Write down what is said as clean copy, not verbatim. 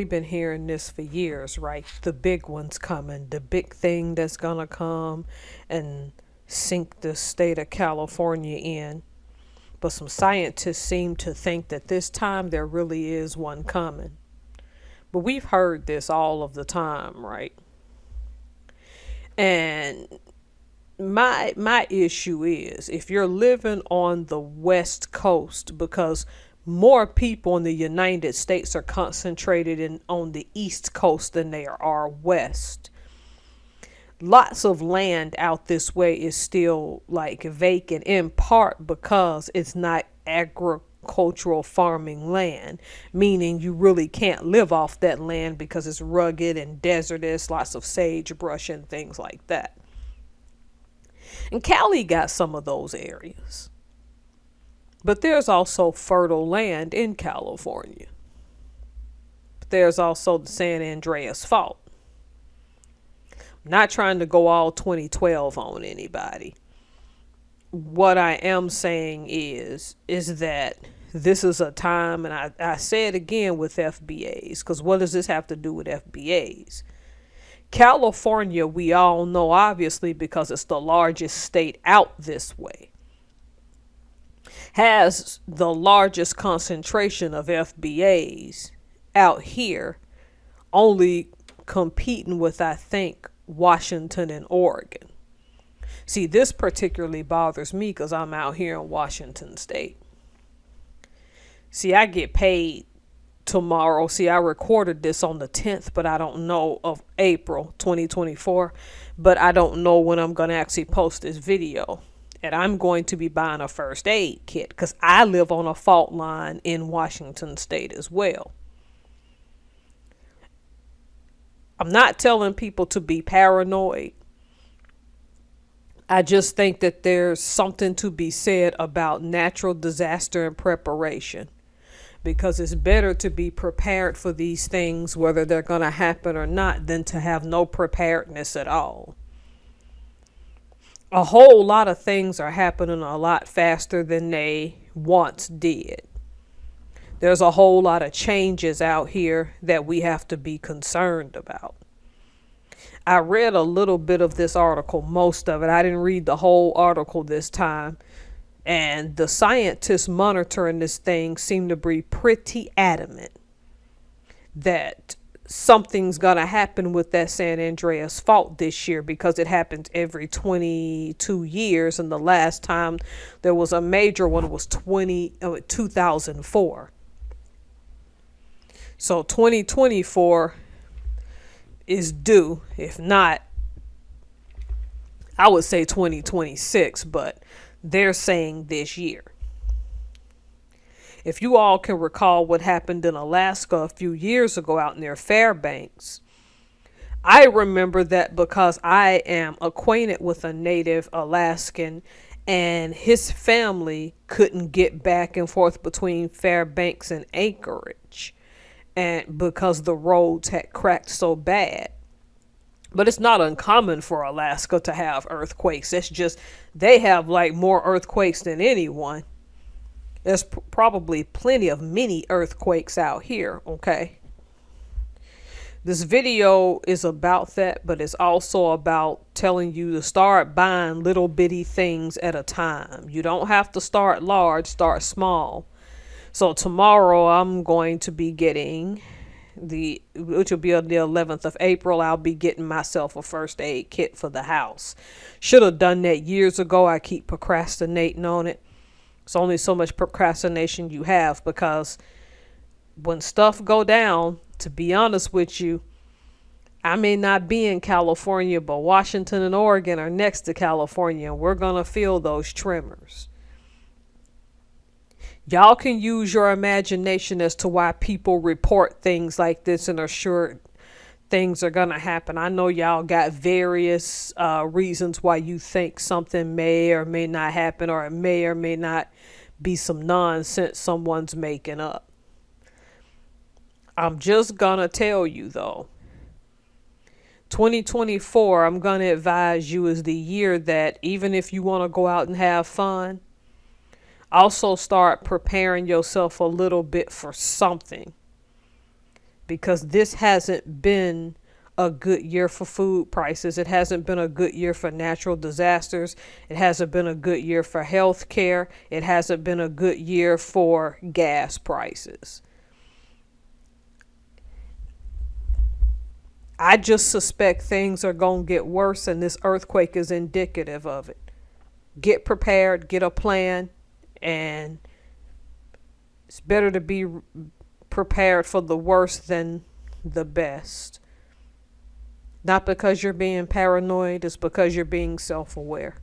we've been hearing this for years, right? The big one's coming, the big thing that's gonna come and sink the state of California in. But some scientists seem to think that this time there really is one coming. But we've heard this all of the time, right? And my issue is if you're living on the West Coast, because more people in the United States are concentrated on the East Coast than they are west. Lots of land out this way is still like vacant, in part because it's not agricultural farming land, meaning you really can't live off that land because it's rugged and desertous, lots of sagebrush and things like that. And Cali got some of those areas. But there's also fertile land in California. But there's also the San Andreas Fault. I'm not trying to go all 2012 on anybody. What I am saying is that this is a time, and I say it again with FBAs, because what does this have to do with FBAs? California, we all know, obviously, because it's the largest state out this way, has the largest concentration of FBAs out here, only competing with, I think, Washington and Oregon. See, this particularly bothers me because I'm out here in Washington State. See, I get paid tomorrow. See, I recorded this on the 10th, but I don't know of April 2024, but I don't know when I'm going to actually post this video. And I'm going to be buying a first aid kit because I live on a fault line in Washington State as well. I'm not telling people to be paranoid. I just think that there's something to be said about natural disaster and preparation, because it's better to be prepared for these things, whether they're going to happen or not, than to have no preparedness at all. A whole lot of things are happening a lot faster than they once did. There's a whole lot of changes out here that we have to be concerned about. I read a little bit of this article, most of it. I didn't read the whole article this time. And the scientists monitoring this thing seem to be pretty adamant that something's going to happen with that San Andreas Fault this year, because it happens every 22 years. And the last time there was a major one was 2004. So 2024 is due. If not, I would say 2026, but they're saying this year. If you all can recall what happened in Alaska a few years ago out near Fairbanks, I remember that because I am acquainted with a native Alaskan, and his family couldn't get back and forth between Fairbanks and Anchorage, and because the roads had cracked so bad. But it's not uncommon for Alaska to have earthquakes. It's just they have like more earthquakes than anyone. There's probably plenty of mini earthquakes out here, okay? This video is about that, but it's also about telling you to start buying little bitty things at a time. You don't have to start large, start small. So tomorrow I'm going to be getting which will be on the 11th of April, I'll be getting myself a first aid kit for the house. Should have done that years ago. I keep procrastinating on it. It's only so much procrastination you have, because when stuff go down, to be honest with you, I may not be in California, but Washington and Oregon are next to California, and we're going to feel those tremors. Y'all can use your imagination as to why people report things like this and are sure things are going to happen. I know y'all got various reasons why you think something may or may not happen, or it may or may not be some nonsense someone's making up. I'm just going to tell you, though, 2024, I'm going to advise you, is the year that even if you want to go out and have fun, also start preparing yourself a little bit for something. because this hasn't been a good year for food prices. It hasn't been a good year for natural disasters. It hasn't been a good year for health care. It hasn't been a good year for gas prices. I just suspect things are going to get worse, and this earthquake is indicative of it. Get prepared, get a plan, and it's better to be prepared for the worst than the best. Not because you're being paranoid, it's because you're being self aware.